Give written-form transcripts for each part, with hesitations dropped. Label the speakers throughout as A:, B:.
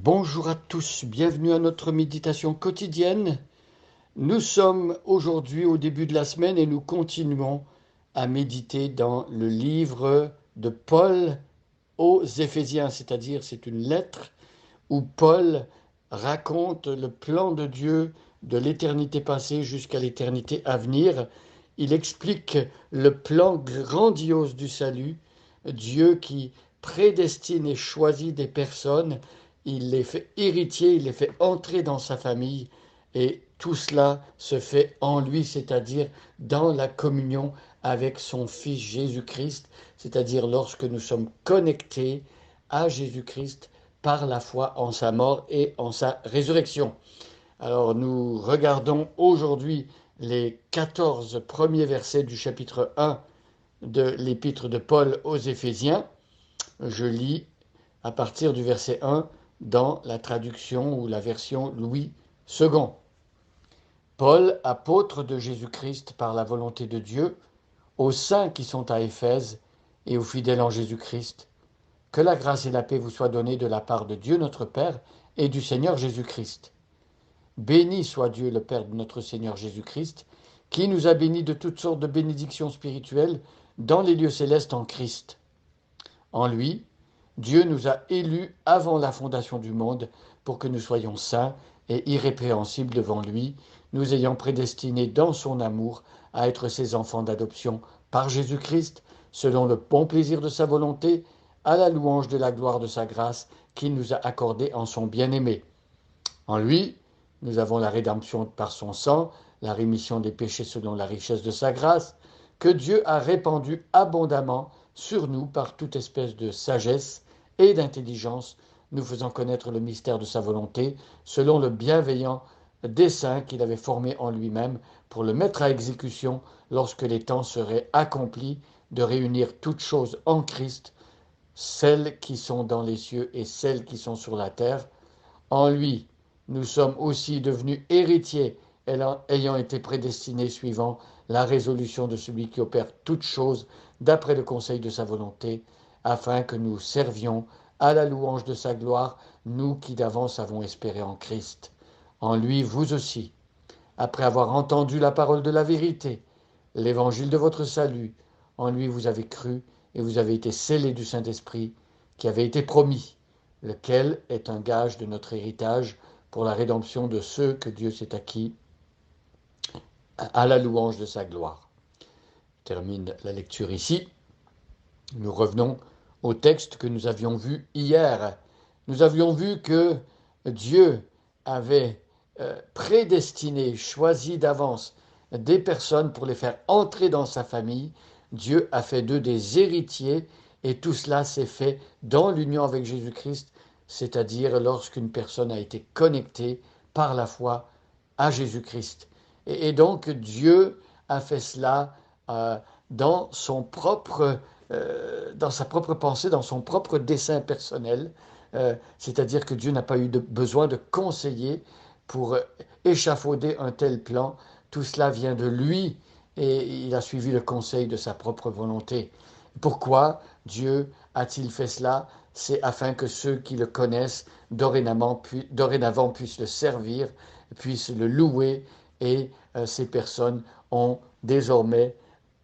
A: Bonjour à tous, bienvenue à notre méditation quotidienne. Nous sommes aujourd'hui au début de la semaine et nous continuons à méditer dans le livre de Paul aux Éphésiens, c'est-à-dire c'est une lettre où Paul raconte le plan de Dieu de l'éternité passée jusqu'à l'éternité à venir. Il explique le plan grandiose du salut, Dieu qui prédestine et choisit des personnes, il les fait héritiers, il les fait entrer dans sa famille, et tout cela se fait en lui, c'est-à-dire dans la communion avec son Fils Jésus-Christ, c'est-à-dire lorsque nous sommes connectés à Jésus-Christ par la foi en sa mort et en sa résurrection. Alors nous regardons aujourd'hui les 14 premiers versets du chapitre 1 de l'épître de Paul aux Éphésiens. Je lis à partir du verset 1 dans la traduction ou la version Louis II. Paul, apôtre de Jésus-Christ par la volonté de Dieu, aux saints qui sont à Éphèse et aux fidèles en Jésus-Christ, que la grâce et la paix vous soient données de la part de Dieu notre Père et du Seigneur Jésus-Christ. Béni soit Dieu le Père de notre Seigneur Jésus-Christ, qui nous a bénis de toutes sortes de bénédictions spirituelles dans les lieux célestes en Christ. En lui, Dieu nous a élus avant la fondation du monde pour que nous soyons saints et irrépréhensibles devant lui, nous ayant prédestinés dans son amour à être ses enfants d'adoption par Jésus-Christ, selon le bon plaisir de sa volonté, à la louange de la gloire de sa grâce qu'il nous a accordée en son bien-aimé. En lui, nous avons la rédemption par son sang, la rémission des péchés selon la richesse de sa grâce, que Dieu a répandue abondamment sur nous par toute espèce de sagesse et d'intelligence, nous faisant connaître le mystère de sa volonté, selon le bienveillant dessein qu'il avait formé en lui-même pour le mettre à exécution lorsque les temps seraient accomplis, de réunir toutes choses en Christ, celles qui sont dans les cieux et celles qui sont sur la terre. En lui, nous sommes aussi devenus héritiers, ayant été prédestinés suivant la résolution de celui qui opère toutes choses d'après le conseil de sa volonté, afin que nous servions à la louange de sa gloire, nous qui d'avance avons espéré en Christ. En lui, vous aussi, après avoir entendu la parole de la vérité, l'évangile de votre salut, en lui vous avez cru et vous avez été scellés du Saint-Esprit qui avait été promis, lequel est un gage de notre héritage pour la rédemption de ceux que Dieu s'est acquis à la louange de sa gloire. Je termine la lecture ici. Nous revenons au texte que nous avions vu hier. Nous avions vu que Dieu avait prédestiné, choisi d'avance des personnes pour les faire entrer dans sa famille. Dieu a fait d'eux des héritiers et tout cela s'est fait dans l'union avec Jésus-Christ, c'est-à-dire lorsqu'une personne a été connectée par la foi à Jésus-Christ. Et donc Dieu a fait cela dans dans sa propre pensée, dans son propre dessein personnel, c'est-à-dire que Dieu n'a pas eu besoin de conseiller pour échafauder un tel plan. Tout cela vient de lui et il a suivi le conseil de sa propre volonté. Pourquoi Dieu a-t-il fait cela? C'est afin que ceux qui le connaissent dorénavant puissent le servir, puissent le louer, et ces personnes ont désormais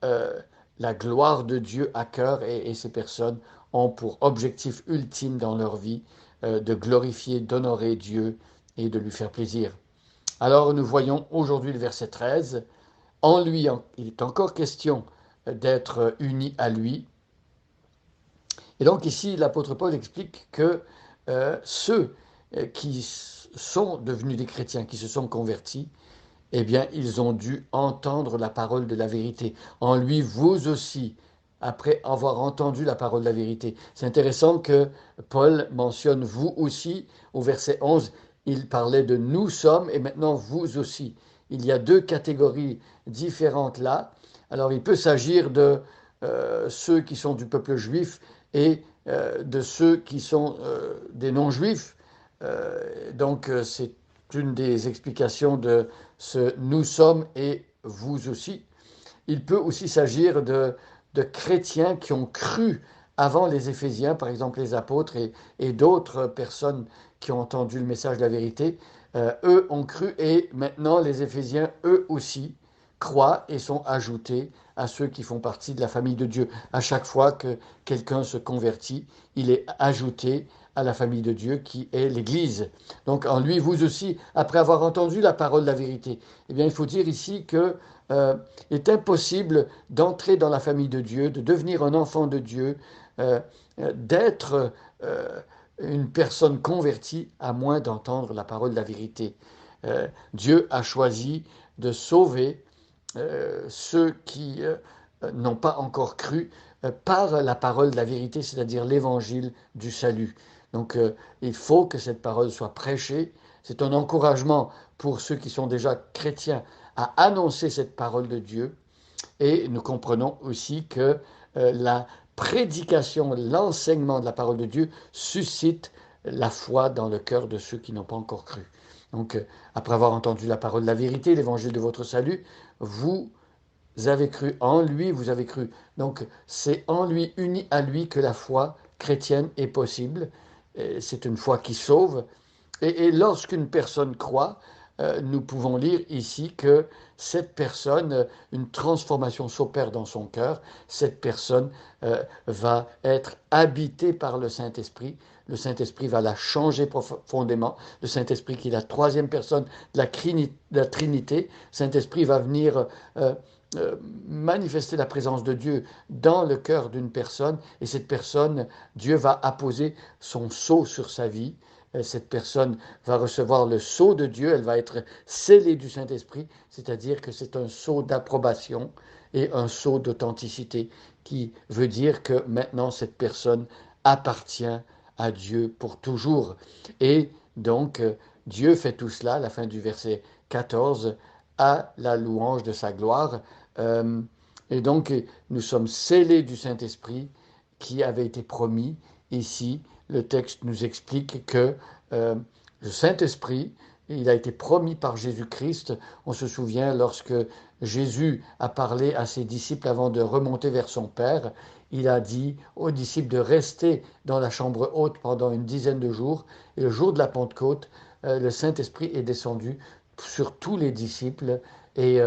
A: euh, la gloire de Dieu à cœur, et ces personnes ont pour objectif ultime dans leur vie de glorifier, d'honorer Dieu et de lui faire plaisir. Alors nous voyons aujourd'hui le verset 13. En lui, il est encore question d'être unis à lui. Et donc ici, l'apôtre Paul explique que ceux qui sont devenus des chrétiens, qui se sont convertis, eh bien, ils ont dû entendre la parole de la vérité. En lui, vous aussi, après avoir entendu la parole de la vérité. C'est intéressant que Paul mentionne vous aussi. Au verset 11, il parlait de nous sommes et maintenant vous aussi. Il y a deux catégories différentes là. Alors, il peut s'agir de ceux qui sont du peuple juif et de ceux qui sont des non-juifs. C'est une des explications de ce nous sommes et vous aussi. Il peut aussi s'agir de chrétiens qui ont cru avant les Éphésiens, par exemple les apôtres et d'autres personnes qui ont entendu le message de la vérité, eux ont cru et maintenant les Éphésiens, eux aussi, croient et sont ajoutés à ceux qui font partie de la famille de Dieu. À chaque fois que quelqu'un se convertit, il est ajouté à la famille de Dieu qui est l'Église. Donc en lui, vous aussi, après avoir entendu la parole de la vérité, eh bien il faut dire ici que il est impossible d'entrer dans la famille de Dieu, de devenir un enfant de Dieu, euh, d'être une personne convertie à moins d'entendre la parole de la vérité. Dieu a choisi de sauver ceux qui n'ont pas encore cru par la parole de la vérité, c'est-à-dire l'évangile du salut. Donc il faut que cette parole soit prêchée. C'est un encouragement pour ceux qui sont déjà chrétiens à annoncer cette parole de Dieu. Et nous comprenons aussi que la prédication, l'enseignement de la parole de Dieu suscite la foi dans le cœur de ceux qui n'ont pas encore cru. Donc, après avoir entendu la parole de la vérité, l'évangile de votre salut, vous avez cru en lui, vous avez cru. Donc, c'est en lui, uni à lui, que la foi chrétienne est possible. C'est une foi qui sauve. Et lorsqu'une personne croit, nous pouvons lire ici que cette personne, une transformation s'opère dans son cœur, cette personne va être habitée par le Saint-Esprit, le Saint-Esprit va la changer profondément, le Saint-Esprit qui est la troisième personne de la Trinité, le Saint-Esprit va venir manifester la présence de Dieu dans le cœur d'une personne, et cette personne, Dieu va apposer son sceau sur sa vie. Cette personne va recevoir le sceau de Dieu, elle va être scellée du Saint-Esprit, c'est-à-dire que c'est un sceau d'approbation et un sceau d'authenticité qui veut dire que maintenant cette personne appartient à Dieu pour toujours. Et donc Dieu fait tout cela à la fin du verset 14 à la louange de sa gloire. Euh, et donc nous sommes scellés du Saint-Esprit qui avait été promis ici. Le texte nous explique que le Saint-Esprit, il a été promis par Jésus-Christ. On se souvient lorsque Jésus a parlé à ses disciples avant de remonter vers son Père, il a dit aux disciples de rester dans la chambre haute pendant une dizaine de jours. Et le jour de la Pentecôte, le Saint-Esprit est descendu sur tous les disciples et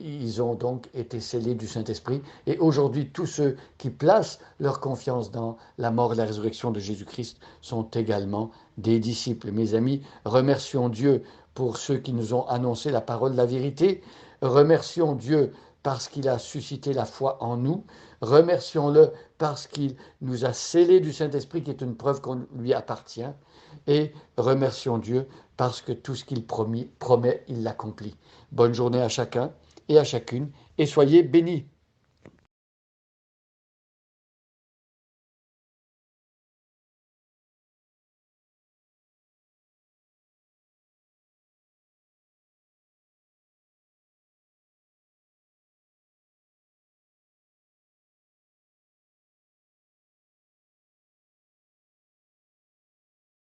A: ils ont donc été scellés du Saint-Esprit. Et aujourd'hui, tous ceux qui placent leur confiance dans la mort et la résurrection de Jésus-Christ sont également des disciples. Mes amis, remercions Dieu pour ceux qui nous ont annoncé la parole de la vérité. Remercions Dieu parce qu'il a suscité la foi en nous. Remercions-le parce qu'il nous a scellés du Saint-Esprit, qui est une preuve qu'on lui appartient. Et remercions Dieu parce que tout ce qu'il promet, il l'accomplit. Bonne journée à chacun et à chacune, et soyez bénis.